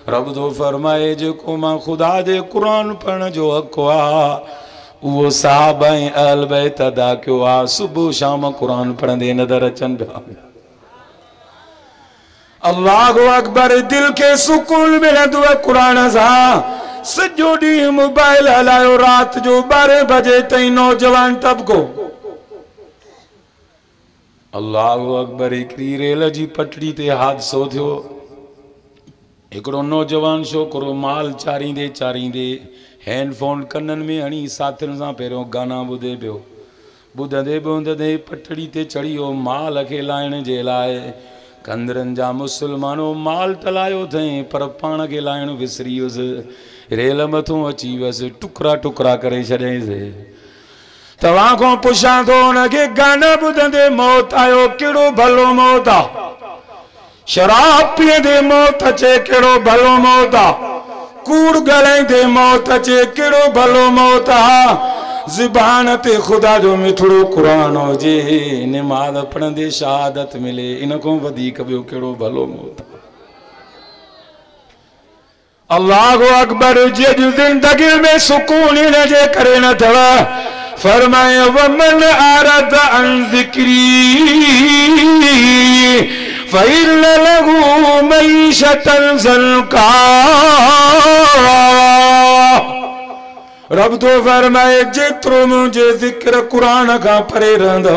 रब तो फरमाए जेको मां खुदा दे कुरान पढ़ण जो हक़ आ वो साहबा ऐं अहल बैत अदा कयो आ। सुबह शाम कुरान पढ़ंदे नज़र अचनि पिया। अल्लाहु अकबर। दिल के सुकून मिलंदो आहे कुरान सां। सॼो ॾींहुं मोबाइल हलायो, रात जो 12 बजे ताईं नौजवान तबको। अल्लाहु अकबर। हिकिड़ी रेल जी पटड़ी ते हादसो थियो। हिकिड़ो नौजवान छोकिरो माल चारींदे चारींदे हैंडफोन कननि में हणी साथियुनि सां पहिरियों गाना ॿुधे पियो। ॿुधंदे ॿुधंदे पटड़ी ते चढ़ी वियो माल खे लाहिण जे लाइ। कंदरनि जा मुस्लमानो माल तलायो अथई पर पाण खे लाहिण विसरी वियुसि। रेल मथां अची वियुसि, टुकड़ा टुकड़ा करे छॾियईंसि। तव्हां खां पुछां थो, हुनखे गाना ॿुधंदे मौत आयो, कहिड़ो भलो मौत आहे? शराब पीअंदे मौत अचे, कहिड़ो भलो मौत आहे? कूड़ ॻाल्हाईंदे मौत अचे, कहिड़ो भलो मौत आहे? ज़ुबान ते ख़ुदा जो मिठड़ो क़ुरान हुजे, निमाज़ पढ़ंदे शहादत मिले, इन खां वधीक ॿियो कहिड़ो भलो मौत आहे? अल्लाहु अकबर। जंहिंजी ज़िंदगी में सुकून हिन जे करे न अथव। फरमाए वमन आरद अन ज़िक्री फ़इन्न लहू मईशतन ज़न्का। रब तो फरमाए जेतिरो मुंहिंजे ज़िक्र क़ुरान खां परे रहंदो,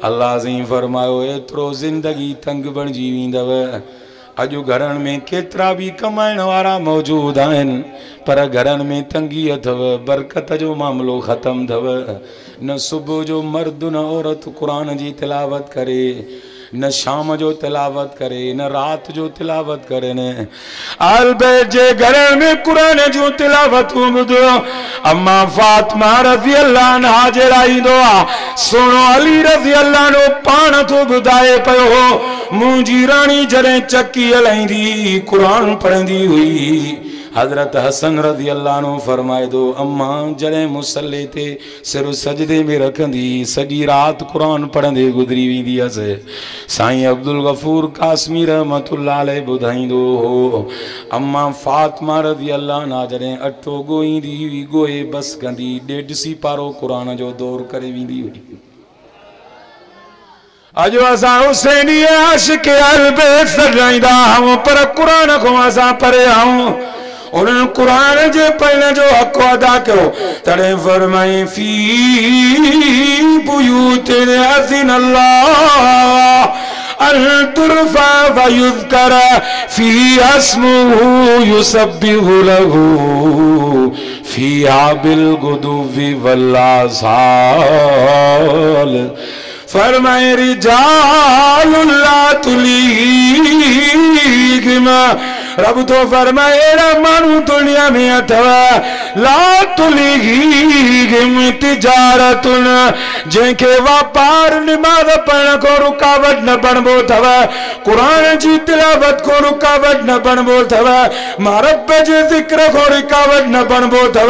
अल्लाह जी फरमायो एतिरो ज़िंदगी तंग बणिजी वेंदव। अॼु घरनि में केतिरा बि कमाइण वारा मौजूद आहिनि पर घरनि में तंगी अथव, बरकत जो मामिलो ख़त्म अथव। न सुबुह जो मर्द न औरत क़ुरान जी तिलावत करे, न शाम जो तिलावत करे, न रात जो तिलावत करे। न आल बैत जे घर में कुरान जो तिलावत ॿुधो। अम्मा फातिमा रज़ी अल्लाह अन्हा जे लाइ ईंदो आहे। सोनो अली रज़ी अल्लाह अन्हु पाण थो ॿुधाए पियो, मुंहिंजी राणी जॾहिं चकी हलाईंदी कुरान पढ़ंदी हुई। हज़रत हसन रज़ी अल्लाह अन्हु फरमाए थो, अम्मा जॾहिं मुसल्ले ते सिर सजदे में रखंदी सॼी रात कुरान पढ़ंदे गुज़री वेंदी हुअसि। साईं अब्दुल गफूर कासमी रहमतुल्लाह अलैह ॿुधाईंदो हो, अम्मा फातिमा रज़ी अल्लाह अन्हा जॾहिं अटो ॻोहींदी हुई, ॻोहे बस कंदी 1.5 सिपारो कुरान जो दौर करे वेंदी हुई। अॼु असां हुसैनी आशिक़ अहल बैत सॾाईंदा आहियूं पर कुरान खां असां परे आहियूं। उन्हनि कुरान जे पढ़ण जो हक़ अदा कयो। तॾहिं फरमाई फी बुयूतिन अज़िन अल्लाह अन तुरफा व युज़कर फीहा अस्मुहु युसब्बिहु लहू फीहा बिल गुदुव्वि वल आसाल। फरमाए रिजालुन ला तुलीहिम। रब तो फरमाए मानू दुनिया में अथव ला तुलीहिम तिजारतुन, जंहिंखे वापार निमाज़ पढ़ण को रुकावट न बणबो अथव, कुरान जी तिलावत को रुकावट न बणबो अथव, मां रब जे ज़िक्र को रुकावट न बणबो अथव,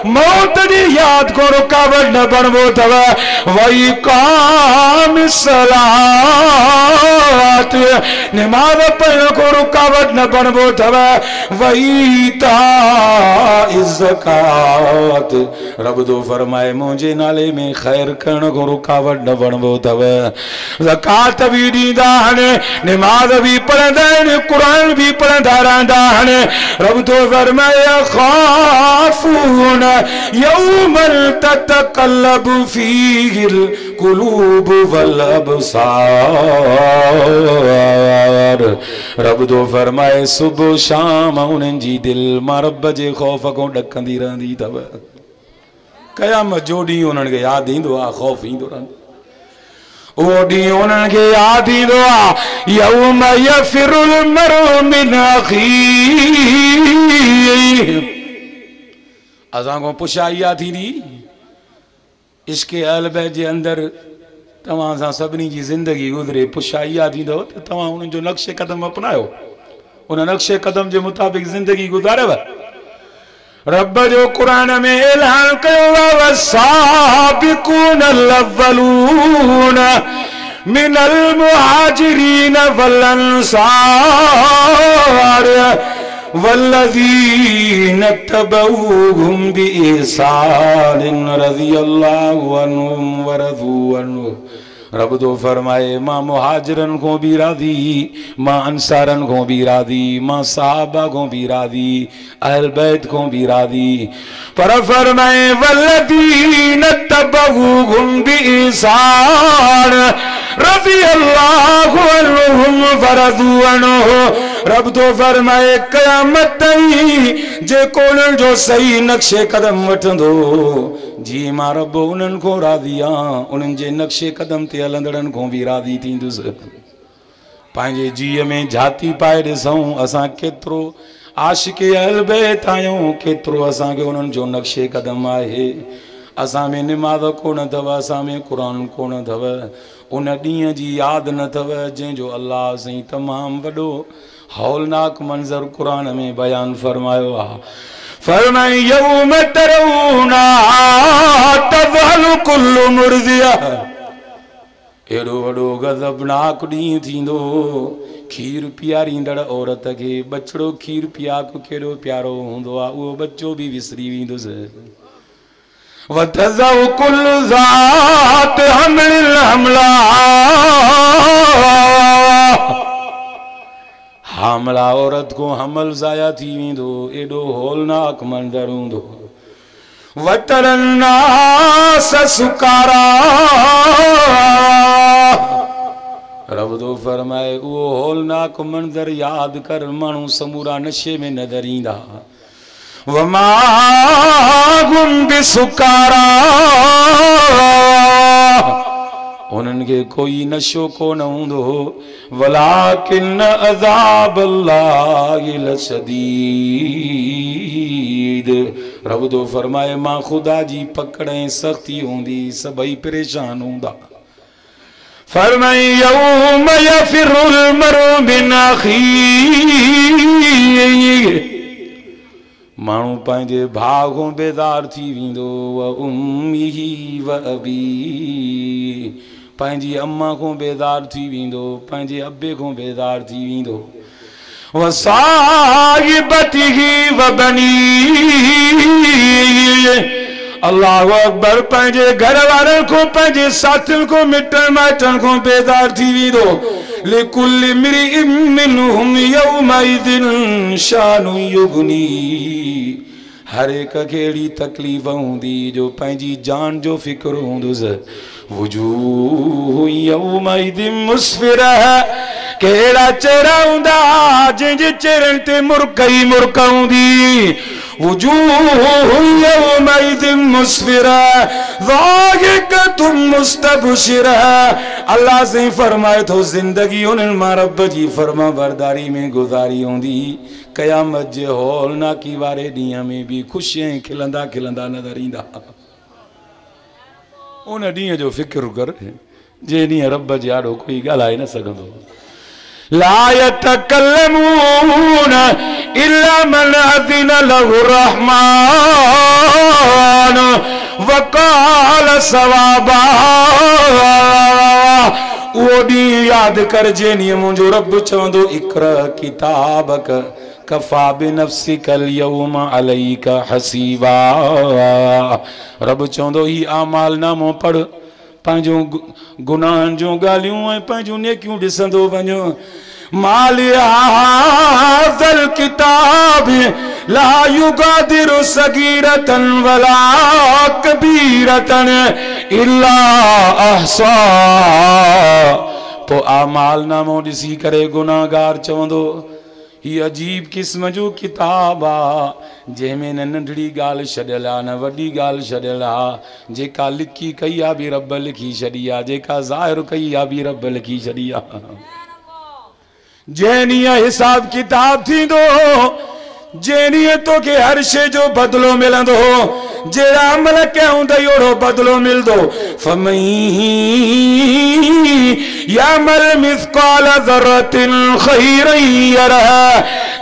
मौत जी याद को रुकावट न बणबो अथव। वई काम सलात, निमाज़ पढ़ण को रुकावट न बणबो अथव। वई ता ज़कात, रब तो फरमाए मुंहिंजे नाले में ख़ैर करण को रुकावट न बणबो अथव। ज़कात बि ॾींदा आहिनि, निमाज़ बि पढ़ंदा आहिनि, क़ुरान बि पढ़ंदा रहंदा आहिनि। रब तो फरमाए ख़ाफ़ून यौमन ततक़ल्लबु फ़ीहिल क़ुलूब वल अबसार। रब तो फरमाए सुबह शाम उन्हनि जी दिल मां रब जे ख़ौफ़ खां ॾकंदी रहंदी अथव। क़यामत जो ॾींहुं उन्हनि खे यादि ईंदो आहे, ख़ौफ़ ईंदो रहंदो। उहो ॾींहुं उन्हनि खे यादि ईंदो आहे, यौम यफ़िरुल मरउ मिन अख़ीह। असां खां पुछा इहा थींदी, इश्क़े अहल बैत जे अंदरि तव्हां सां सभिनी जी ज़िंदगी गुज़रे, पुछा इहा थींदव त तव्हां उन्हनि जो नक्शे क़दम अपनायो, उन नक्शे क़दम जे मुताबिक़ ज़िंदगी गुज़ारव। रब जो कुरान में ऐलान कयो वस्साबिकूनल अव्वलून मिनल मुहाजिरीन वल अंसार वल्लज़ीन तबऊहुम बिइहसान रज़ियल्लाहु अन्हुम व रज़ू अन्हु। रब तो फरमाए मां मुहाजिरन को भी राज़ी, मां अंसारन को भी राज़ी, मां सहाबा को भी राज़ी, अहल बैत को भी राज़ी। पर फरमाए वल्लज़ीन तबऊहुम बिइहसान रज़ियल्लाहु अन्हुम व रज़ू अन्हु। रब तो फरमाए क़यामत ताईं जेको उन्हनि जो सही नक्शे कदम वठंदो, जी मां रब उन्हनि को राज़ी आहियां, उन्हनि जे नक्शे कदम ते हलंदड़नि को भी राज़ी थींदुसि। पंहिंजे जीअ में जाती पाए ॾिसूं असां केतिरो आशिक़े अहल बैत आहियूं, केतिरो असांखे उन्हनि जो नक्शे कदम आहे। असां में निमाज़ कोन अथव, असां में क़ुरान कोन अथव, उन ॾींहं जी यादि न अथव जंहिंजो अल्लाह साईं तमामु वॾो हौलनाक मंज़र क़ुरान में बयान फरमायो आहे। फरमाए यौम तरौना तज़हलु कुल्लु मुर्दिया। एड़ो वॾो गज़बनाक ॾींहुं थींदो, खीर पीआरींदड़ औरत खे बछड़ो खीर पियाक केॾो प्यारो हूंदो आहे, उहो बच्चो बि विसरी वेंदुसि। वतज़उ कुल्लु ज़ात हमलिन हमला। हामला औरत को हमल ज़ाया थी वेंदो, एॾो हौलनाक मंज़र हूंदो। वतरन्नास सुकारा। रब तो फरमाए उहो हौलनाक मंज़र यादि कर, माण्हू समूरा नशे में नज़र ईंदा। वमा हुम बिसुकारा। उन्हनि खे कोई नशो कोन हूंदो। वलाकिन अज़ाबल्लाहि लशदीद। रब तो फरमाए मां खुदा जी पकड़ ऐं सख़्ती हूंदी, सभई परेशान हूंदा। फरमाए यौम यफिरुल मरउ मिन अख़ीह। माण्हू पंहिंजे भाउ खां बेज़ार थी वेंदो। व उम्मिही व अबी। पंहिंजी अम्मा खां बेज़ार थी वेंदो, पंहिंजे अबे खां बेज़ार थी वेंदो। व साहिबतिही व बनी। अल्लाहु अकबर। पंहिंजे घर वारनि को, पंहिंजे साथियुनि को, मिटनि माइटनि को बेज़ार थी वेंदो। लिकुल्लि इम्रिइन मिनहुम यौमइज़िन शानु युगनी। हर एक खे अहिड़ी तकलीफ़ हूंदी जो पंहिंजी जान जो फ़िक्र हूंदुसि। वुजूह यौमइज़िन मुस्फ़िरा। कहिड़ा चेहरा हूंदा जंहिंजे चेहरनि ते मुर्क ई मुर्क हूंदी। वुजूह यौमइज़िन मुस्फ़िरा ज़ाहिकतुन मुस्तबशिरा। अल्लाह से फरमाए थो ज़िंदगी उन्हनि मां रब जी फर्मा बरदारी में गुज़ारी हूंदी। क़यामत जे हौलनाकी वारे ॾींहं में भी ख़ुशी ऐं खिलंदा खिलंदा नज़र ईंदा। उन ॾींहं जो फ़िक्र कर जे ॾींहं रब जे आॾो कोई ॻाल्हाए न सघंदो। ला यतकल्लमून इल्ला मन अज़िन लहु रहमान वक़ाल सवाबा। उहो ॾींहुं यादि कर जे ॾींहुं मुंहिंजो रब चवंदो इक़रा किताबक कफ़ा बिनफ़्सिकल यौमा अलैका हसीबा। रब चवंदो ही आमाल नामो पढ़, पंहिंजो गुनाहनि जूं ॻाल्हियूं ऐं पंहिंजूं नेकियूं ॾिसंदो वञो। माल हाज़ल किताब ला युगादिरु सगीरतन वला कबीरतन इल्ला अहसा। पोइ आमाल नामो ॾिसी करे गुनाहगार चवंदो ही अजीब किस्म जो किताब आ जंहिंमें न नंढड़ी ॻाल्हि छॾियल आहे न वॾी ॻाल्हि छॾियल आहे। जेका लिखी कई आहे बि रब लिखी छॾी आहे, जेका ज़ाहिर कई आहे बि रब लिखी छॾी आहे। जंहिं ॾींहुं हिसाब किताब थींदो, जंहिं ॾींहुं तोखे हर शइ जो बदिलो मिलंदो, जहिड़ा अमल कया हूंदा ओड़ो बदिलो मिलंदो। फमई यामल मिस्काल ज़र्रतिन खैरन यरह।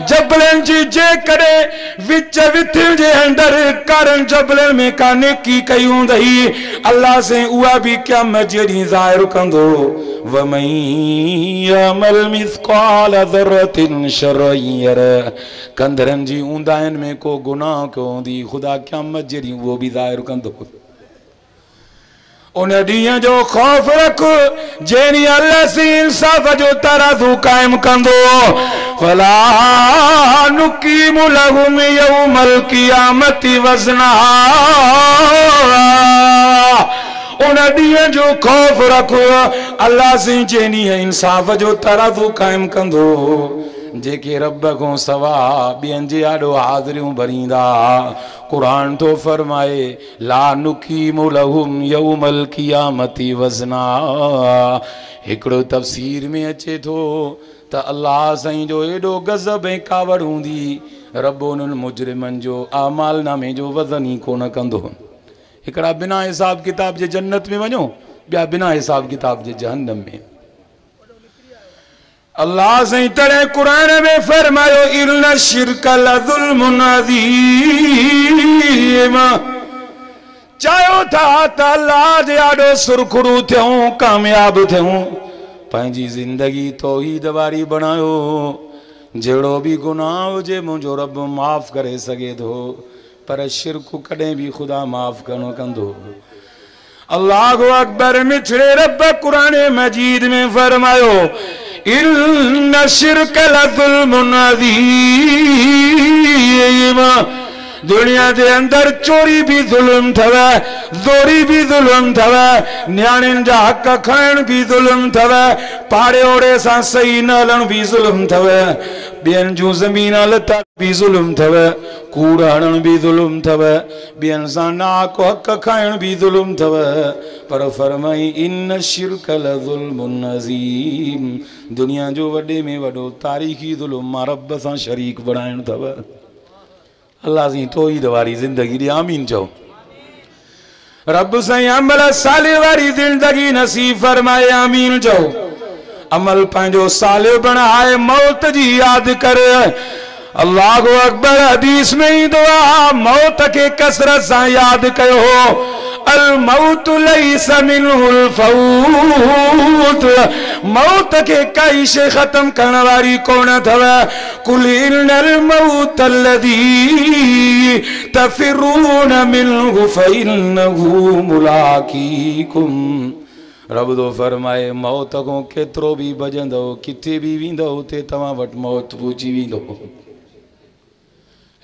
जबलन जी जे करे विच विथिल जे अंदर कारण जबलन में का नेकी कई हुंदई अल्लाह से उहा भी क़यामत जे ॾींहुं ज़ाहिर कंदो। वमन यामल मिस्काल ज़र्रतिन शर्रन यरह। कंदरन जी ऊंदाइन में को गुनाह को हुंदी खुदा क़यामत जे ॾींहुं वो भी ज़ाहिर कंदो। उन ॾींहं जो ख़ौफ़ रख जेनी अल्लाह से इंसाफ़ जो तराज़ू कायम कंदो। फला नुकीमु लहुम यौमल क़ियामति वज़ना। उन ॾींहं जो ख़ौफ़ रख अल्लाह से जेनी इंसाफ़ जो तराज़ू कायम कंदो जेके रब को सवा ॿियनि जे आॾो हाज़िरियूं भरींदा। कुरान तो फरमाए ला नुकीमु लहुम यौमल क़ियामति वज़ना। हिकिड़ो तफ़सीर में अचे थो त अल्लाह साईं जो एॾो गज़ब ऐं कावड़ हूंदी रब उन्हनि मुजरिमनि जो आमाल नामे जो वज़न ई कोन कंदो। हिकिड़ा बिना हिसाब किताब जे जन्नत में वञो ॿिया बिना हिसाब किताब जे जहन्नम में। अल्लाह से तरह कुरान में फरमायो इन्ना शिरक लज़ुल्मुन अज़ीम। चाहो था त अल्लाह जे आॾो सुरखुरू थियूं कामयाब थियूं पंहिंजी ज़िंदगी तौहीद वारी बणायो। जहिड़ो बि गुनाह हुजे मुंहिंजो रब माफ़ करे सघे थो पर शिरक कॾहिं बि ख़ुदा माफ़ कोन कंदो। अल्लाह अकबर मिठड़े रब कुरान मजीद में फरमायो इन्ना शिरक लज़ुल्मुन अज़ीम। दुनिया के अंदर चोरी भी जुल्म थव, जोरी भी जुल्म थव, न्याणियुनि जा हक खाइण भी जुल्म थव, पाड़े ओड़े सां सही न हलण भी जुल्म थव, ॿियनि जूं ज़मीन लता भी जुल्म थव, कूड़ हणण भी जुल्म थव, ॿियनि सां नाको हक खाइण भी जुल्म थव। पर फरमाई इन शिरक लज़ुल्मुन अज़ीम। दुनिया जो वॾे में वॾो तारीख़ी जुल्म मां रब सां शरीक बणाइण थव। अल्लाह जी तौहीद वारी जिंदगी दी आमीन चओ। रब साईं अमल साले वारी जिंदगी नसीब फरमाए आमीन चओ। अमल पंहिंजो साले बणाए मौत जी याद कर। अल्लाह अकबर हदीस में ही दुआ मौत के कसरत सां याद कयो। अल मौत लैसा मिनहुल फौत। मौत के कई शे खत्म करने वाली कौन थव। कुल इन्नल मौत अल्लज़ी तफिरून मिन्हु फइन्नहु मुलाकीकुम। रब तो फरमाए मौत को केतिरो भी भजंदो किथे भी वेंदो उते तव्हां वटि मौत पहुची वेंदो।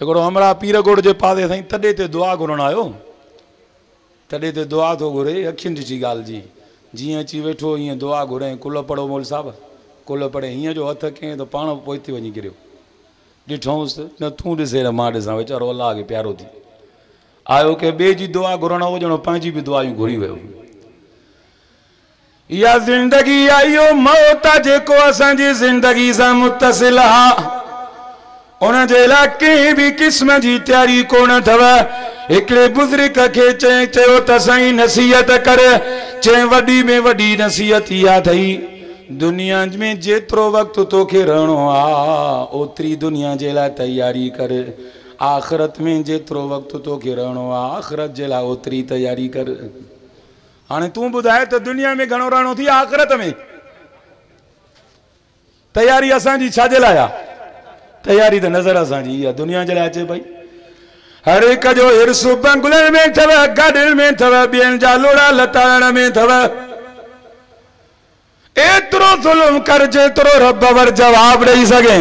हिकिड़ो हमरा पीर गोड़ जे पासे साईं तॾे ते दुआ घुरण आयो, तॾे ते दुआ थो घुरे अखियुनि ॾिठी ॻाल्हि जी। जीअं अची वेठो ईअं दुआ घुरे कुल पढ़ो मोल साहब कुल पढ़े हीअं जो हथ कयईं त पाण पोइ हिते वञी किरियो। ॾिठोसि न तूं ॾिसे न मां ॾिसां वीचारो अलाह खे प्यारो थी आयो के ॿिए जी दुआ घुरण हो ॼणो पंहिंजी बि दुआयूं घुरी वियो। इहा ज़िंदगी आहे इहो मौत जेको असांजी ज़िंदगी सां मुतसिल आहे उन जे लाइ कंहिं बि क़िस्म जी तयारी कोन अथव। हिकिड़े बुज़ुर्ग खे चयो त साईं नसीहत कर। चए वॾी में वॾी नसीहत इहा अथई दुनिया में जेतिरो वक़्तु तोखे रहणो आहे ओतिरी दुनिया जे लाइ तयारी कर। आख़िरत में जेतिरो वक़्तु तोखे रहणो आहे आख़िरत जे लाइ ओतिरी तयारी कर। हाणे तूं ॿुधाए त दुनिया में घणो रहणो थी आख़िरत में तयारी असांजी छाजे लाइ आहे। तयारी त नज़र असांजी इहा दुनिया जे लाइ अचे पई। हर एक जो हिर्स बंगलनि में अथव गाॾियुनि में अथव ॿियनि जा लोड़ा लताड़ण में अथव। एतिरो ज़ुल्म कर जेतिरो रब वर जवाब ॾेई सघे।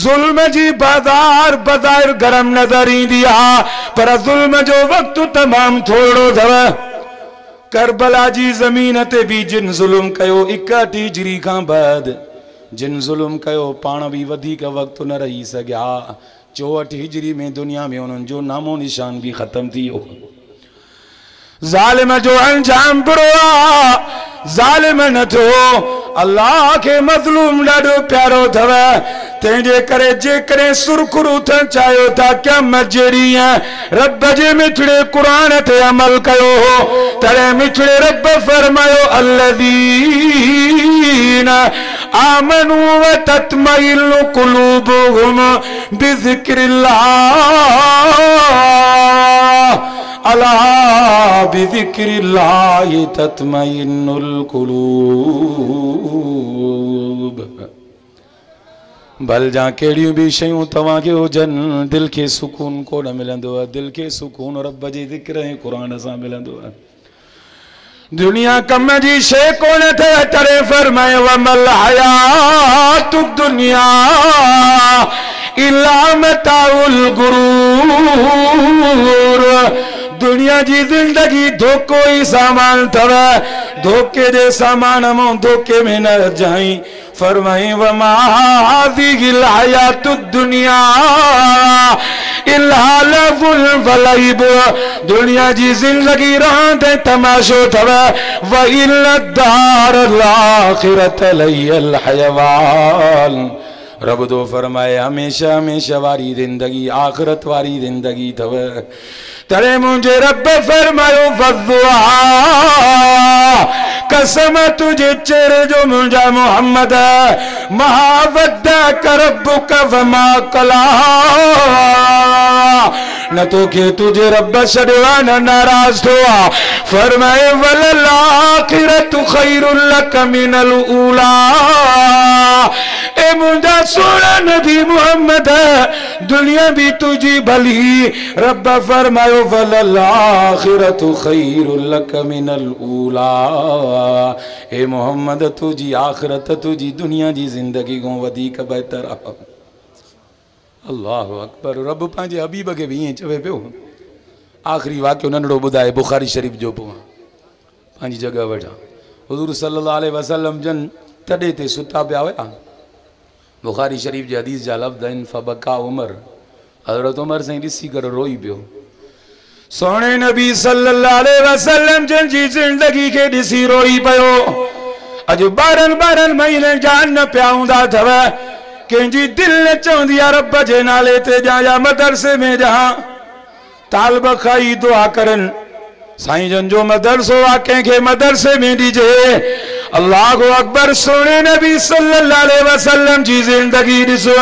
ज़ुल्म जी बाज़ार बाज़ार गरम नज़र ईंदी आहे पर ज़ुल्म जो वक़्तु तमामु थोरो अथव। करबला जी ज़मीन ते बि जिन ज़ुल्म कयो 61 हिजरी खां बाद जिन ज़ुल्म कयो पाण बि वधीक वक़्तु न रही सघिया। 64 हिजरी में दुनिया में उन्हनि जो नामो निशान भी खत्म थी वियो। ज़ालिम जो अंजाम बुरो आहे ज़ालिम न थियो अल्लाह के मज़लूम ॾाढो प्यारो अथव तंहिंजे करे जेकॾहिं सुरखुरू थियणु चाहियो था क़यामत जे ॾींहुं रब जे मिठड़े क़ुरान ते अमल कयो तॾहिं मिठड़े रब फरमायो अल्लज़ीना आमनू व तत्मइन्नु कुलूबुहुम बिज़िक्रिल्लाह अला बिज़िक्रिल्लाह तत्मइन्नुल कुलूब। भल जा कहिड़ियूं बि शयूं तव्हांखे हुजनि दिल खे सुकून कोन मिलंदो आहे दिल खे सुकून रब जे ज़िक्र ऐं क़ुरान सां मिलंदो आहे दुनिया कम जी शइ कोन अथव तॾहिं फरमाए वमल हयातु दुनिया इल्ला मताउल गुरूर दुनिया जी जिंदगी धोखो ही सामान अथव धोखे जे सामान मां धोखे में न जाई फरमाई वमा हाज़िहिल हयातु दुनिया इल्ला लहुल वलइब दुनिया जी जिंदगी रांद तमाशो थव व इल्ला दारुल आखिरत लहियल हयवान रब तो फरमाए हमेशा हमेशा वारी जिंदगी आखिरत वारी जिंदगी थव तड़े मुझे रब फरमायो वद्दुआ कसम तुझे चेहरे जो मुझा मोहम्मद महावद्दा करब्बुक वमा कला न तो के तुझे रब छड़वा न नाराज हुआ फरमाए वलल आखिरतु खैरुल लक मिनल ऊला ए मुझा सोना नबी मोहम्मद दुनिया भी तुझी भली रब फरमायो वलल आखिरतु खैरुल लक मिनल ऊला ए मोहम्मद तुझी आखिरत तुझी दुनिया जी जिंदगी को वधीक बेहतर आहे अल्लाहु अकबर रब पंहिंजे हबीब खे बि ईअं चवे पियो आख़िरी वाक़ियो नंढड़ो ॿुधाए बुखारी शरीफ़ जो पोइ पंहिंजी जॻह वठा हुज़ूर सल्लल्लाहु अलैहि वसल्लम जन तॾे ते सुता पिया हुआ बुखारी शरीफ़ जे हदीस जा लफ़्ज़ आहिनि फबका उमर हज़रत उमर साईं ॾिसी करे रोई पियो सोने नबी सल्लल्लाहु अलैहि वसल्लम जन जी ज़िंदगी खे ॾिसी रोई पियो अॼु 12 महीने जा न पिया हूंदा अथव कंहिंजी दिल न चवंदी आहे रब जे नाले ते जा मदरसे में जहां तालब खाई दुआ करनि साईं जन जो मदरसो आहे कंहिंखे मदरसे में ॾिजे अल्लाहु अकबर सोने नबी सल्लल्लाहु अलैहि वसल्लम जी जिंदगी ॾिसो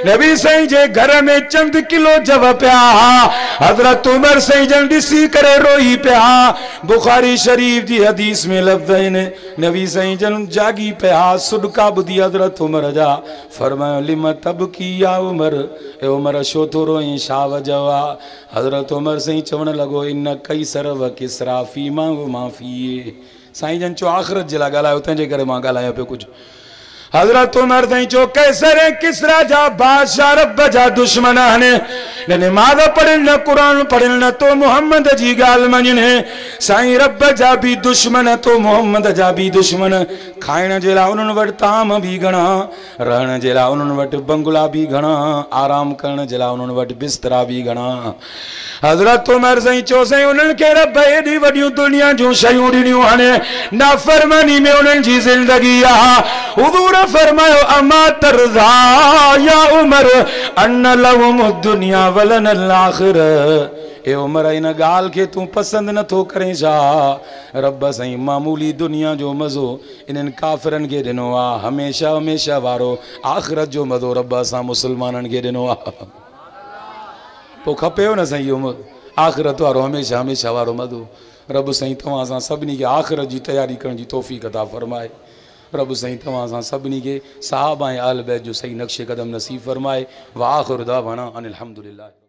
नबी साईं जे घर में चंद किलो जव पिया हज़रत उमर साईं जन ॾिसी करे रोई पिया बुखारी शरीफ़ जी हदीस में लफ़्ज़ आहिनि नबी साईं जन जागी पिया सुडका ॿुधी हज़रत उमर जा फरमायो लिम तबकी या उमर ए उमर छो थो रोई छा वजह आहे हज़रत उमर साईं चवणु लॻो इन कैसर व किसरा फीमा व माफ़ी साईं जन चो आख़िरत जे लाइ ॻाल्हायो तंहिंजे करे मां ॻाल्हायां पियो कुझु हज़रत उमर साईं चो कैसर ऐं किसरा जा बादशाह रब जा दुश्मन आहिनि न नमाज़ पढ़नि न क़ुरान पढ़नि न तो मोहम्मद जी ॻाल्हि मञनि साईं रब जा बि दुश्मन तो मोहम्मद जा बि दुश्मन खाइण जे लाइ उन्हनि वटि ताम बि घणा रहण जे लाइ उन्हनि वटि बंगला बि घणा आराम करण जे लाइ उन्हनि वटि बिस्तरा बि घणा हज़रत उमर साईं चयो साईं उन्हनि खे रब एॾी वॾियूं दुनिया जूं शयूं ॾिनियूं हाणे नाफ़रमानी में उन्हनि जी ज़िंदगी आहे हुज़ूर फरमायो अमा तरज़ा या उमर अन लहुम दुनिया वलन आखिर ए उमर इन ॻाल्हि खे तूं पसंदि नथो करें छा रब साईं मामूली दुनिया जो मज़ो इन्हनि काफ़िरनि खे ॾिनो आहे हमेशा हमेशा वारो आख़िरत जो मज़ो रब असां मुस्लमाननि खे ॾिनो आहे पोइ खपेव न साईं इहो आख़िरत वारो हमेशा हमेशा वारो मज़ो रब साईं तव्हां सां सभिनी खे आख़िरत जी तयारी करण जी तौफ़ीक़ अता फरमाए रब साईं तव्हां सां सभिनी खे सहाबा ऐं आल बैत जो सही नक्शे क़दम नसीब फरमाए व आख़िर दावाना अनिल हम्दुलिल्लाह।